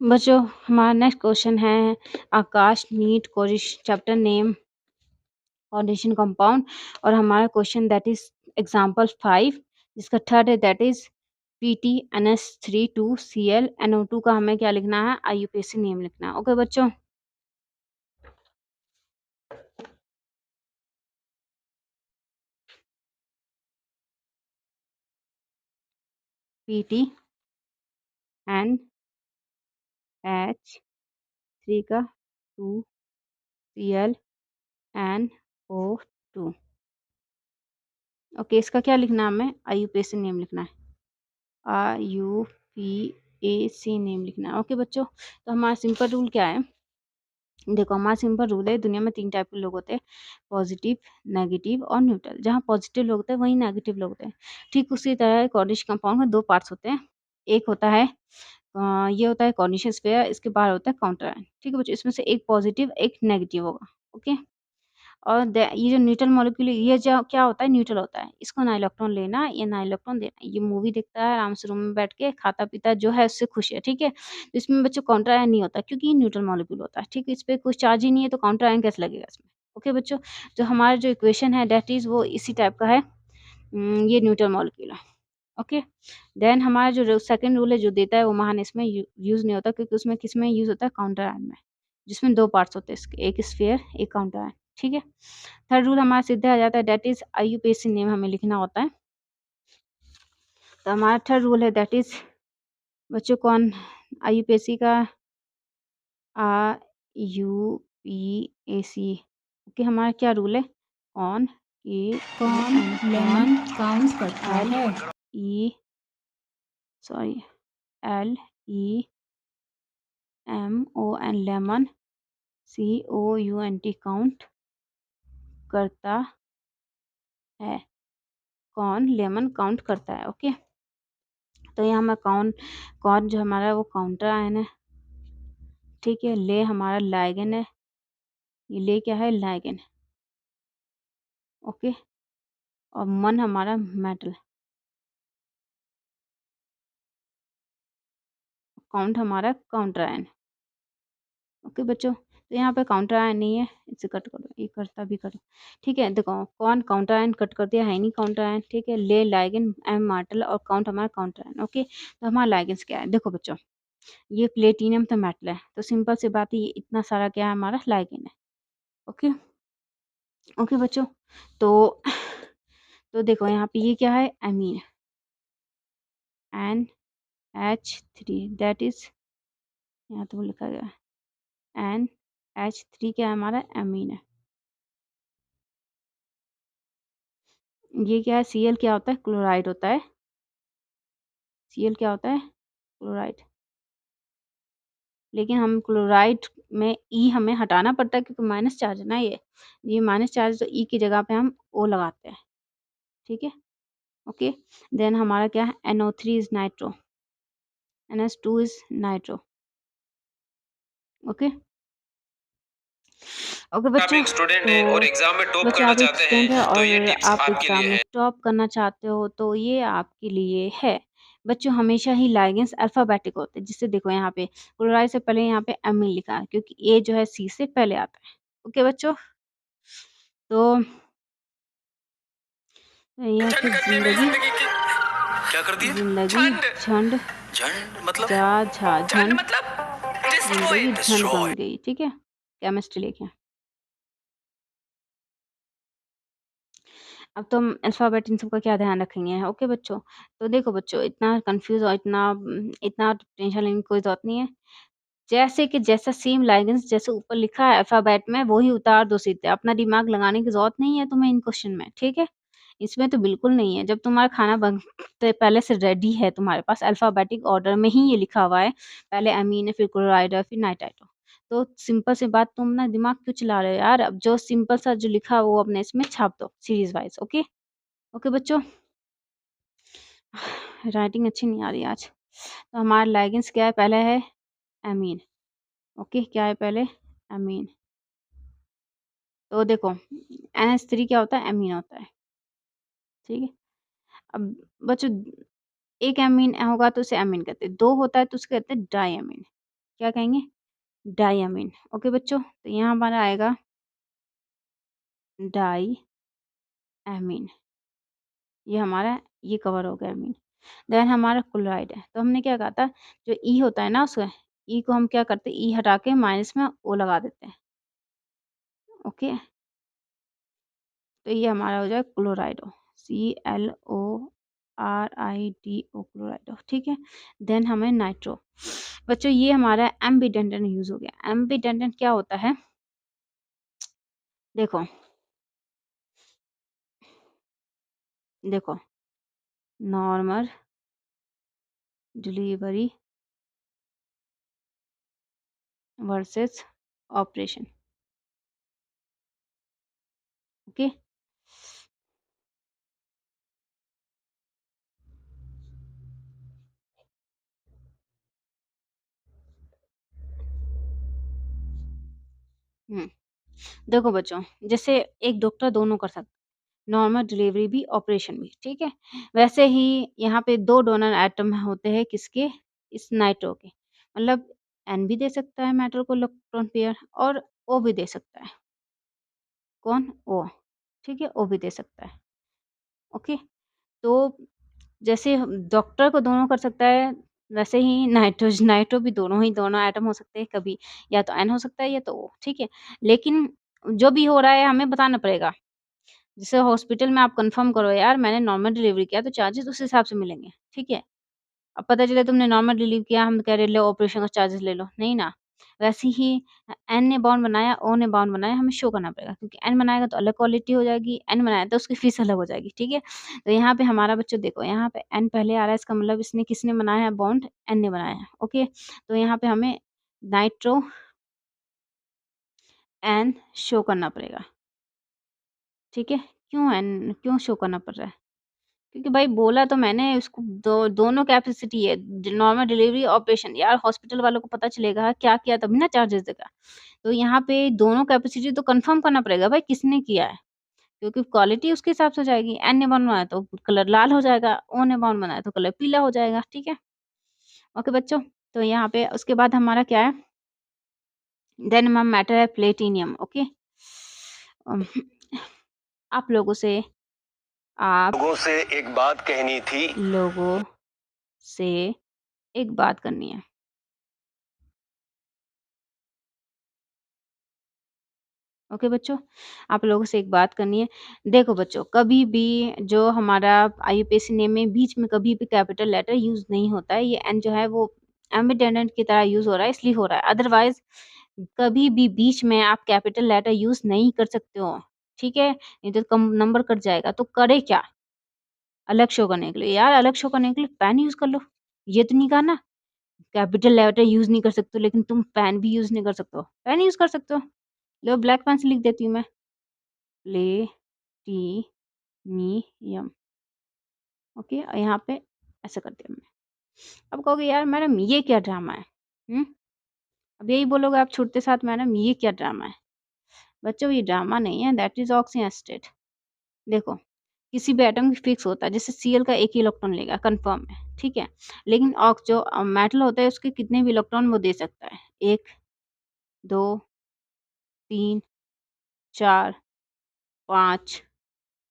बच्चों हमारा next question है Aakash NEET chapter name coordination compound और हमारा क्वेश्चन दैट इज एग्जांपल 5 जिसका थर्ड है दैट इज PTNS32Cl NO2 का हमें क्या लिखना है IUPAC नेम लिखना है। ओके बच्चों PTNH3 का 2ClNO2 ओके इसका क्या लिखना है हमें IUPAC नेम लिखना है IUPAC नेम लिखना है। ओके बच्चों तो हमारा सिंपल रूल क्या है देखो हमारा सिंपल रूल है दुनिया में 3 टाइप के लोग होते हैं पॉजिटिव नेगेटिव और न्यूट्रल। जहाँ पॉजिटिव लोग होते हैं वहीं नेगेटिव लोग होते हैं। ठीक उसी तरह कोऑर्डिनेशन कंपाउंड में 2 पार्ट्स होते हैं। एक होता है ये होता है कोऑर्डिनेशन स्फीयर इसके बाहर होता है काउंटर आयन। ठीक है बच्चों इसमें से एक पॉजिटिव एक नेगेटिव होगा। ओके और ये जो न्यूट्रल मॉलिक्यूल ये जो क्या होता है न्यूट्रल होता है। इसको ना इलेक्ट्रॉन लेना या ना इलेक्ट्रॉन देना। ये मूवी देखता है आराम से रूम में बैठ के खाता पीता जो है उससे खुश है। ठीक है तो इसमें बच्चों काउंटर आयन नहीं होता क्योंकि ये न्यूट्रल मॉलिक्यूल होता है। ठीक है इस पे कुछ चार्ज ही नहीं है तो काउंटर आयन कैसे लगेगा इसमें। ओके बच्चों जो हमारा जो इक्वेशन है दैट इज वो इसी टाइप का है। ये न्यूट्रल मॉलिक्यूल है। ओके देन हमारा जो सेकंड रूल है जो देता है वो महान इसमें यूज नहीं होता क्योंकि उसमें किस में यूज होता है काउंटर आयन में जिसमें 2 पार्ट्स होते हैं इसके एक स्फीयर एक काउंटर आयन। ठीक है थर्ड रूल हमारा सीधा आ जाता है दैट इज IUPAC नेम हमें लिखना होता है। तो हमारा थर्ड रूल है दैट इज बच्चों कौन IUPAC का IUPAC ओके हमारा क्या रूल है कौन लेमन काउंट करता है E sorry LEMON lemon COUNT count करता है कौन लेमन काउंट करता है। ओके तो यहाँ हमारा कौन जो हमारा वो काउंटर आयन है। ठीक है ले हमारा लाइगेन है ये ले क्या है लाइगेन। ओके और मन हमारा मेटल काउंट हमारा काउंटर आयन। ओके बच्चों तो यहाँ पे काउंटर आयन नहीं है इसे कट करो ये करता भी करो। ठीक है देखो कौन काउंटर आयन कट कर दिया है नहीं काउंटर आयन। ठीक है ले लाइगेन एम मार्टल और काउंट हमारा काउंटर आयन। ओके तो हमारा लाइगेंस क्या है देखो बच्चों ये प्लेटिनम तो मेटल है तो सिंपल सी बात है ये इतना सारा क्या है हमारा लाइगेन है। ओके ओके बच्चों तो तो देखो यहाँ पे ये क्या है एमीन NH3 दैट इज यहाँ तो लिखा गया NH3 क्या है हमारा एमीन है। ये क्या है Cl क्या होता है क्लोराइड होता है। Cl क्या होता है क्लोराइड लेकिन हम क्लोराइड में E हमें हटाना पड़ता है क्योंकि माइनस चार्ज है ना ये माइनस चार्ज तो E की जगह पे हम O लगाते हैं। ठीक है ओके देन हमारा क्या है NO3 is nitro NH2 is nitro. Okay okay आप बच्चों एक स्टूडेंट तो हैं और एग्जाम में टॉप बच्चों करना आप एक चाहते स्टूडेंट है हैं तो ये और टिप्स आप आपके एग्जाम लिए में है। टॉप करना चाहते हो तो ये आपके लिए है। बच्चों हमेशा ही लाइगेंस अल्फाबेटिक होते हैं जिससे देखो यहाँ पे क्लोराइड से पहले यहाँ पे एमीन लिखा है क्योंकि ए जो है सी से पहले आता है। ओके बच्चों तो यह झंड थी कर दी मेरी जिंदगी जिंदगी की क्या कर दिया जिंदगी झंड झंड झंड मतलब जा झा झंड झंड मतलब जिंदगी डिस्ट्रॉय झंड डिस्ट्रॉय बन गई। ठीक है केमिस्ट्री लेके अब तो हम अल्फ़ाबेट इन सब का क्या ध्यान रखेंगे। ओके बच्चों तो देखो बच्चों इतना कंफ्यूज और इतना टेंशन लेने की कोई ज़रूरत नहीं है। जैसे कि जैसा सेम लाइगेंस जैसे ऊपर लिखा है अल्फ़ाबेट में वही उतार दो सीधे। अपना दिमाग लगाने की ज़रूरत नहीं है तुम्हें इन क्वेश्चन में। ठीक है इसमें तो बिल्कुल नहीं है। जब तुम्हारा खाना बनते पहले से रेडी है तुम्हारे पास अल्फ़ाबेटिक ऑर्डर में ही ये लिखा हुआ है पहले अमीन है फिर क्लोराइड है फिर नाइट्राइट है। तो सिंपल सी बात तुम ना दिमाग क्यों चला रहे हो यार। अब जो सिंपल सा जो लिखा है वो अपने इसमें छाप दो सीरीज वाइज। ओके ओके बच्चों राइटिंग अच्छी नहीं आ रही आज। तो हमारा लाइगेंस क्या है पहले है एमीन। ओके क्या है पहले एमीन। तो देखो NH3 क्या होता है एमीन होता है। ठीक है अब बच्चों एक एमीन होगा तो उसे एमीन कहते हैं। 2 होता है तो उसे कहते हैं डाई एमीन। क्या कहेंगे? डायमीन। ओके बच्चों, तो यहाँ हमारा आएगा डायमीन। ये हमारा ये कवर हो गया अमीन। देन हमारा क्लोराइड है, तो हमने क्या कहा था, जो ई होता है ना उसका, ई को हम क्या करते हैं, ई हटा के माइनस में ओ लगा देते हैं। ओके, तो ये हमारा हो जाए क्लोराइडो, ClORIDO क्लोराइडो, ठीक है। देन हमें नाइट्रो। बच्चों ये हमारा एम्बीडेंटेंट यूज हो गया। एम्बीडेंटेंट क्या होता है, देखो देखो, normal delivery versus operation. Okay, देखो बच्चों, जैसे एक डॉक्टर दोनों कर सकता है, नॉर्मल डिलीवरी भी ऑपरेशन भी, ठीक है। वैसे ही यहाँ पे 2 डोनर एटम होते हैं किसके, इस नाइट्रो के, मतलब एन भी दे सकता है मेटल को इलेक्ट्रॉन पेयर, और ओ भी दे सकता है। कौन? ओ, ठीक है, ओ भी दे सकता है। ओके, तो जैसे डॉक्टर को दोनों कर सकता है, वैसे ही नाइट्रो भी दोनों एटम हो सकते हैं, कभी या तो एन हो सकता है या तो ओ, ठीक है। लेकिन जो भी हो रहा है हमें बताना पड़ेगा। जैसे हॉस्पिटल में आप कंफर्म करो यार मैंने नॉर्मल डिलीवरी किया, तो चार्जेस उस हिसाब से मिलेंगे, ठीक है। अब पता चले तुमने नॉर्मल डिलीवरी किया, हम कह रहे लो ऑपरेशन का चार्जेस ले लो, नहीं ना। वैसे ही एन ने बाउंड बनाया, ओ ने बाउंड बनाया, हमें शो करना पड़ेगा, क्योंकि एन बनाएगा तो अलग क्वालिटी हो जाएगी, एन बनाया तो उसकी फीस अलग हो जाएगी, ठीक है। तो यहाँ पे हमारा बच्चों देखो, यहाँ पे एन पहले आ रहा है, इसका मतलब इसने किसने बनाया है बॉन्ड, एन ने बनाया है। ओके, तो यहाँ पे हमें नाइट्रो एन शो करना पड़ेगा, ठीक है। क्यों एन, क्यों शो करना पड़ रहा है? क्योंकि भाई बोला तो मैंने उसको, दोनों कैपेसिटी है, नॉर्मल डिलीवरी ऑपरेशन, यार हॉस्पिटल वालों को पता चलेगा क्या किया तभी ना चार्जेस देगा। तो यहाँ पे दोनों कैपेसिटी तो कंफर्म करना पड़ेगा भाई किसने किया है, क्योंकि क्वालिटी उसके हिसाब से हो जाएगी। एन ने बनवाया तो कलर लाल हो जाएगा, ओ ने बाउंड बनाया तो कलर पीला हो जाएगा, ठीक है। ओके बच्चों, तो यहाँ पे उसके बाद हमारा क्या है, देन मैटर है प्लेटिनियम। ओके, अम, आप लोगों से आप लोगों से एक बात कहनी थी। लोगों से एक बात करनी है। ओके बच्चों, आप लोगों से एक बात करनी है। देखो बच्चों, कभी भी जो हमारा आईयूपीएसी नेम में बीच में कभी भी कैपिटल लेटर यूज़ नहीं होता है। ये एन जो है वो एम्बिडेंडेंट की तरह यूज़ हो रहा है, इसलिए हो रहा है। अदरवाइज़ कभी भी बीच में आप कैपिटल लेटर यूज़ नहीं कर सकते हो, ठीक है? नहीं तो कम नंबर कट जाएगा। तो करें क्या? अलग शो करने के लिए, यार अलग शो करने के लिए पेन यूज़ कर लो। ये तो नहीं कहा ना, कैपिटल लेटर यूज़ नहीं कर सकते हो, लेकिन तुम पेन भी यूज़ नहीं कर सकते हो। पेन यूज़ कर सकते हो। लो ब्लैक पेन से लिख देती हूँ मैं। प्लेटिनियम। ओके, और यहाँ पे ऐसा कर दिया मैंने। अब कहोगे यार मैडम ये क्या ड्रामा है? हुँ? अब यही बोलोगे आप छूटते साथ, मैडम ये क्या ड्रामा है? बच्चों ये ड्रामा नहीं है, दैट इज़ ऑक्सीजन एसिटेट। देखो, किसी भी एटम फिक्स होता है, जैसे Cl का एक ही इलेक्ट्रॉन लेगा, कन्फर्म है, ठीक है। लेकिन जो मेटल होता है उसके कितने भी इलेक्ट्रॉन वो दे सकता है। 1, 2, 3, 4, 5,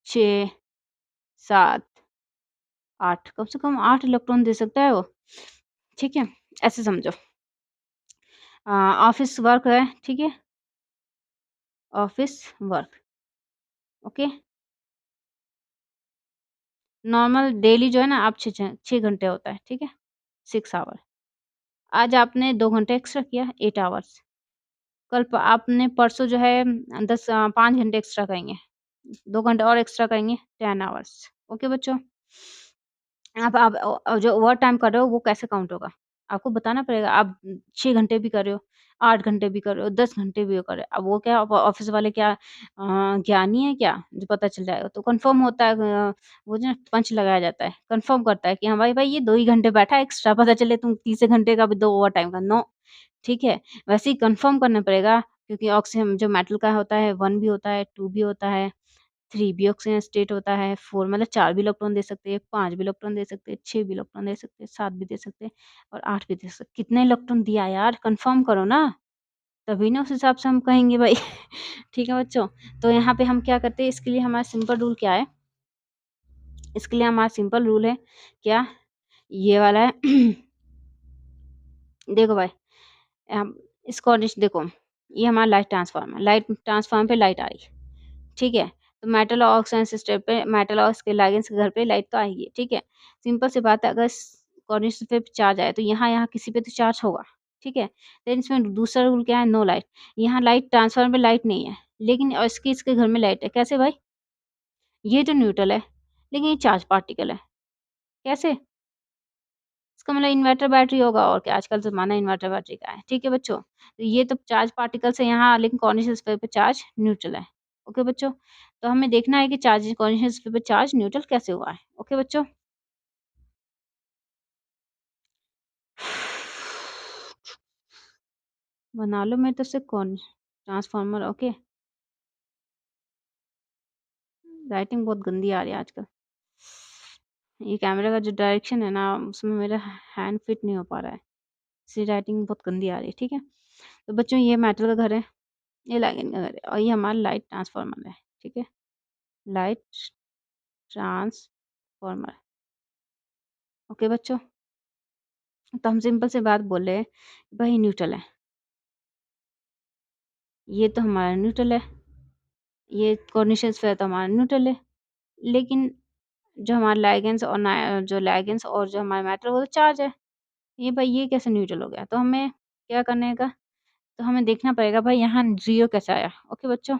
6, 7, 8, कम से कम 8 इलेक्ट्रॉन दे सकता है वो, ठीक है? ऐसे समझो। ऑफ़िस वर्क है, ठीक है? Office work, okay? Normal daily जो है ना आप 6 घंटे होता है, ठीक है? 6 आवर। आज आपने 2 घंटे एक्स्ट्रा किया, 8 आवर्स। कल प आपने परसों जो है 5 घंटे एक्स्ट्रा करेंगे, 2 घंटे और एक्स्ट्रा करेंगे, 10 आवर्स। ओके बच्चों? आप जो ओवरटाइम कर रहे हो वो कैसे काउंट होगा? आपको बताना पड़ेगा। आप 6 घंटे भी कर रहे हो, 8 घंटे भी कर रहे हो, 10 घंटे भी कर रहे हो। अब वो क्या ऑफ़िस वाले क्या ज्ञानी है क्या जो पता चल जाएगा? तो कन्फर्म होता है, वो जो है पंच लगाया जाता है, कन्फर्म करता है कि हाँ भाई ये 2 ही घंटे बैठा है एक्स्ट्रा, पता चले तुम तीसरे घंटे का भी दो ओवरटाइम का, नो, ठीक है? वैसे ही कन्फर्म करना पड़ेगा, क्योंकि ऑक्सीजन जो मेटल का होता है 1 भी होता है, 2 भी होता है, 3 भी ऑक्सीजन स्टेट होता है, 4 मतलब 4 भी इलेक्ट्रॉन दे सकते हैं, 5 भी इलेक्ट्रॉन दे सकते हैं, 6 भी इलेक्ट्रॉन दे सकते हैं, 7 भी दे सकते हैं और 8 भी दे सकते हैं। कितने इलेक्ट्रॉन दिया यार? कन्फर्म करो ना, तभी ना उस हिसाब से हम कहेंगे भाई। ठीक है बच्चों? तो यहाँ पे हम क्या करते हैं, इसके लिए हमारा सिंपल रूल क्या है? इसके लिए हमारा सिंपल रूल है क्या? ये वाला है। देखो भाई, हम इस कंडीशन देखो, ये हमारा लाइट ट्रांसफार्मर, लाइट ट्रांसफार्मर पे लाइट आ रही है, ठीक है? तो मेटल और ऑक्सीजन सिस्टम पे, मेटल और उसके लिगेंड्स के घर पे लाइट तो आएगी, ठीक है? सिंपल सी बात है, अगर कंडीशन पे चार्ज आए तो यहाँ किसी पे तो चार्ज होगा, ठीक है? देन इसमें दूसरा रूल क्या है? No light. यहाँ लाइट ट्रांसफार्मर में लाइट नहीं है, लेकिन और इसके घर में लाइट है। कैसे भाई? ये तो न्यूट्रल है, लेकिन ये चार्ज पार्टिकल है। कैसे? इसका मतलब इन्वर्टर बैटरी होगा, और क्या, आजकल ज़माना इन्वर्टर बैटरी का है, ठीक है बच्चों? तो ये तो चार्ज पार्टिकल्स है यहाँ, लेकिन कॉर्निशल स्फीयर पे चार्ज न्यूट्रल है। ओके बच्चों? तो हमें देखना है कि चार्ज कॉर्निशल स्फीयर पे चार्ज न्यूट्रल कैसे हुआ है। ओके बच्चों? बना लो मेरे तरफ से कौन ट्रांसफार्मर। ओके, राइटिंग बहुत गंदी आ रही है आजकल। ये कैमरे का जो डायरेक्शन है ना, उसमें मेरा हैंड फिट नहीं हो पा रहा है, इसलिए राइटिंग बहुत गंदी आ रही है, ठीक है? तो बच्चों, ये मेटल का घर है, ये लाइगेंड का घर है, और ये हमारा लाइट ट्रांसफार्मर है, ठीक है? Light transformer. ओके बच्चों? तो हम सिंपल सी बात बोल रहे हैं, भाई न्यूट्रल है, ये तो हमारा न्यूट्रल है, ये कॉर्निशल स्फीयर तो हमारा न्यूट्रल है, लेकिन जो हमारे लाइगेंड्स और जो लाइगेंड्स और जो हमारा मैटर वो तो चार्ज है। ये भाई, ये कैसे न्यूट्रल हो गया? तो हमें क्या करने का, तो हमें देखना पड़ेगा भाई यहाँ ज़ीरो कैसे आया। ओके बच्चों?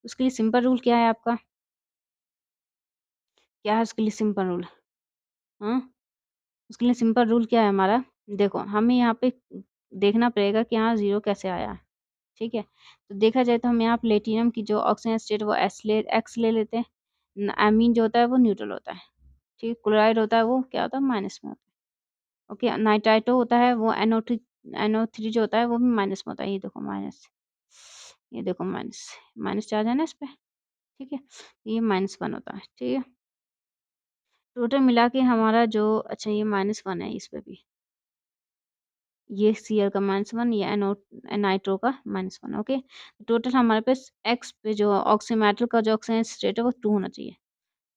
उसके लिए सिंपल रूल क्या है आपका? क्या है उसके लिए सिंपल रूल? हाँ? उसके लिए सिंपल रूल क्या है हमारा? देखो, हमें यहाँ पे देखना पड़ेगा कि यहाँ ज़ीरो कैसे आया, ठीक है? तो देखा जाए तो हम यहाँ प्लेटिनम की जो ऑक्सीजन स्टेट वो एक्स ले लेते हैं। एमीन जो होता है वो न्यूट्रल होता है, ठीक है? क्लोराइड होता है वो क्या होता है? माइनस में होता है। ओके, नाइट्राइटो होता है वो NO3 जो होता है वो भी माइनस में होता है। ये देखो माइनस, ये देखो माइनस, माइनस चार्ज है ना इस पे, ठीक है? ये -1 होता है, ठीक है? टोटल मिला के हमारा जो, अच्छा ये -1 है इस पे भी, ये Cl का -1, ये नाइट्रो का -1। ओके, टोटल हमारे पास एक्स पे जो ऑक्सीमेटल का जो ऑक्सीजन स्टेट है वो 2 होना चाहिए,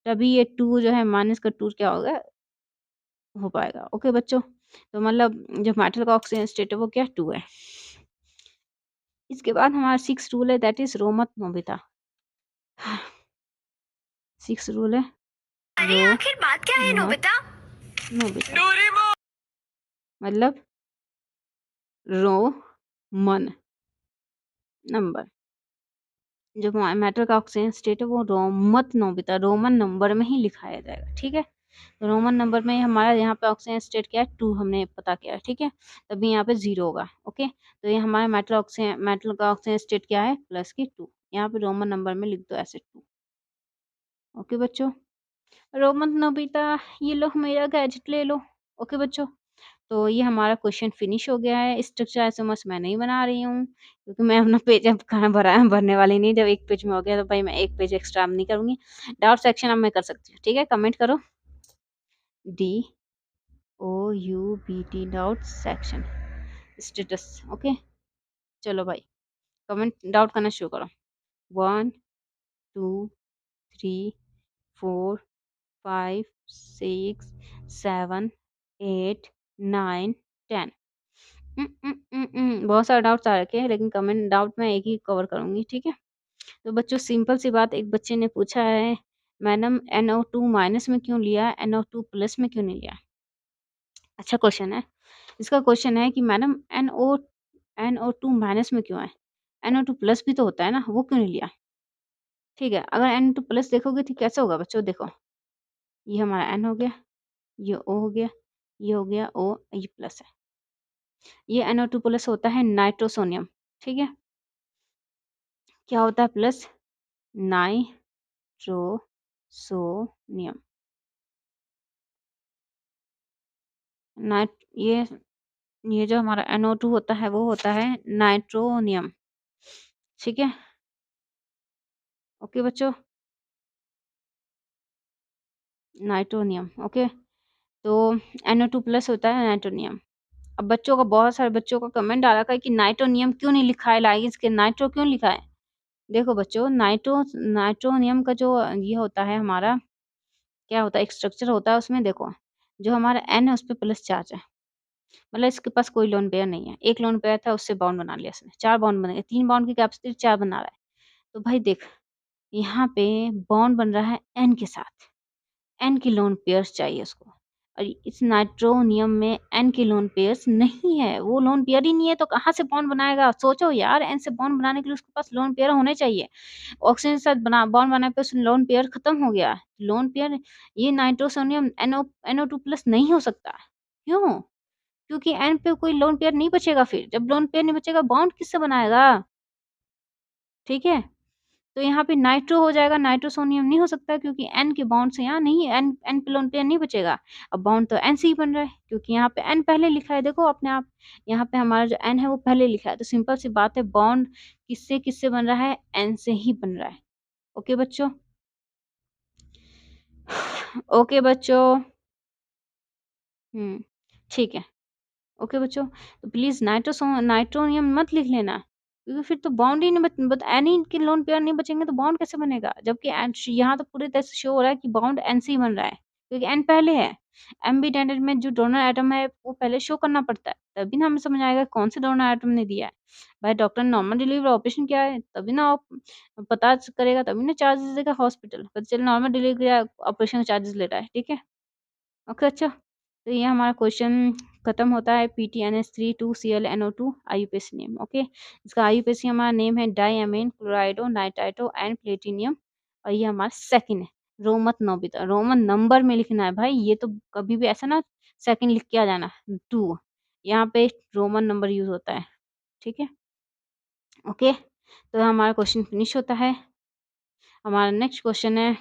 तभी ये 2 जो है माइनस का 2 क्या होगा, हो पाएगा। ओके बच्चों? तो मतलब जो मेटल का ऑक्सीजन स्टेट है वो क्या, 2 है। इसके बाद हमारा 6 रूल है, दैट इज रो मत नोबिता। 6 रूल है, अरे रो आखिर बात क्या है मत नोबिता? Nobita, Doraemon. मतलब रो मन नंबर, जो मैटर का ऑक्सीजन स्टेट है वो रोमत नोबिता, रोमन नंबर में ही लिखाया जाएगा, ठीक है? तो रोमन नंबर में हमारा यहाँ पे ऑक्सीजन स्टेट क्या है, 2 हमने पता किया है, ठीक है? तभी यहाँ पे 0 होगा। ओके, तो ये हमारा मेटल का ऑक्सीजन स्टेट क्या है, प्लस की 2, यहाँ पे रोमन नंबर में लिख दो ऐसे 2। ओके बच्चों? रोमन नोबिता, ये लो मेरा गैजेट ले लो। ओके बच्चों? तो ये हमारा क्वेश्चन फिनिश हो गया है। स्ट्रक्चर एसएमएस मैं नहीं बना रही हूँ, क्योंकि मैं अपना पेज अब कहाँ भरने वाली नहीं। जब एक पेज में हो गया तो भाई मैं एक पेज एक्स्ट्रा अब नहीं करूँगी। डाउट सेक्शन अब मैं कर सकती हूँ, ठीक है? कमेंट करो, DOUBT doubt section status. Okay, चलो भाई, कमेंट डाउट करना शुरू करो। 1 2 3 4 5 6 7 8 9 10। बहुत सारे डाउट्स आ रखे हैं, लेकिन कमेंट डाउट मैं एक ही कवर करूँगी, ठीक है? तो बच्चों, सिंपल सी बात, एक बच्चे ने पूछा है, मैडम NO2 माइनस में क्यों लिया, NO2 प्लस में क्यों नहीं लिया? अच्छा क्वेश्चन है। इसका क्वेश्चन है कि मैडम NO2 माइनस में क्यों है? NO2 प्लस भी तो होता है ना, वो क्यों नहीं लिया? ठीक है, अगर NO2 प्लस देखोगे तो कैसे होगा बच्चों? देखो, ये हमारा N हो गया, ये O हो गया, ये हो गया O, ये प्लस है। ये NO2 प्लस होता है नाइट्रोसोनियम, ठीक है? क्या होता है प्लस? नाइट्रोसोनियम। नाइट ये जो हमारा NO2 होता है वो होता है नाइट्रोनियम, ठीक है? ओके बच्चों? Nitronium, okay. तो NO2+ होता है नाइट्रोनियम। अब बहुत सारे बच्चों का कमेंट आ रखा है कि नाइट्रोनियम क्यों नहीं लिखा है, लाइगेंस के नाइट्रो क्यों लिखा है? देखो बच्चों, नाइट्रोनियम का जो ये होता है हमारा, क्या होता है, एक स्ट्रक्चर होता है उसमें, देखो, जो हमारा N है उस पे प्लस चार्ज है। मतलब इसके पास कोई लोन पेयर नहीं है। 1 लोन पेयर था, उससे बॉन्ड बना लिया इसने, 4 बॉन्ड बन गए। 3 बॉन्ड की कैपेसिटी 4 बना रहा है। तो भाई देख, यहाँ पे बॉन्ड बन रहा है N के साथ। N के लोन पेयर्स चाहिए उसको, और इस नाइट्रोनियम में N के लोन पेयर्स नहीं है। वो लोन पेयर ही नहीं है तो कहाँ से बॉन्ड बनाएगा? सोचो यार, N से बॉन्ड बनाने के लिए उसके पास लोन पेयर होने चाहिए। ऑक्सीजन के साथ बॉन्ड बनाने पे उस लोन पेयर खत्म हो गया। लोन पेयर, ये नाइट्रोसोनियम NO2+ नहीं हो सकता। क्यों? क्योंकि N पे कोई लोन पेयर नहीं बचेगा फिर। जब लोन पेयर नहीं बचेगा, बॉन्ड किससे बनाएगा? ठीक है? तो यहाँ पे नाइट्रो हो जाएगा, नाइट्रोसोनियम नहीं हो सकता क्योंकि N के बॉन्ड से यहाँ नहीं, N पे लोन पेयर नहीं बचेगा। अब बॉन्ड तो N से ही बन रहा है क्योंकि यहाँ पे N पहले लिखा है, देखो अपने आप। यहाँ पे हमारा जो N है वो पहले लिखा है, तो सिंपल सी बात है, बॉन्ड किससे बन रहा है? N से ही बन रहा है। ओके बच्चों? ओके बच्चों? हुँ, ठीक है। ओके बच्चों, तो प्लीज़ नाइट्रोनियम मत लिख लेना, क्योंकि फिर तो बॉन्ड ही नहीं एनी के लोन पेयर नहीं बचेंगे तो बॉन्ड कैसे बनेगा? जबकि यहाँ तो पूरी तरह से शो हो रहा है कि बॉन्ड N से ही बन रहा है, क्योंकि N पहले है। एम्बिडेंटेड में जो डोनर एटम है वो पहले शो करना पड़ता है, तभी ना हमें समझ आएगा कौन से डोनर एटम ने दिया है। भाई डॉक्टर ने नॉर्मल डिलीवरी ऑपरेशन किया है, तभी ना आप पता करेगा, तभी ना चार्जेस देगा हॉस्पिटल। पता चले नॉर्मल डिलीवरी या ऑपरेशन का चार्जेस ले रहा है, ठीक है? ओके अच्छा, तो ये हमारा क्वेश्चन खत्म होता है। PTNS3 2Cl NO2 IUPAC name, okay. इसका आईयूपीएसी हमारा नेम है डाइअमीन क्लोराइडो नाइट्राइटो एंड प्लेटिनियम, और ये हमारा सेकंड है। रोमन नोबिता, रोमन नंबर में लिखना है भाई, ये तो कभी भी ऐसा ना सेकंड लिख के आ जाना 2, यहाँ पे रोमन नंबर यूज होता है, ठीक है। ओके, तो हमारा क्वेश्चन फिनिश होता है। हमारा नेक्स्ट क्वेश्चन है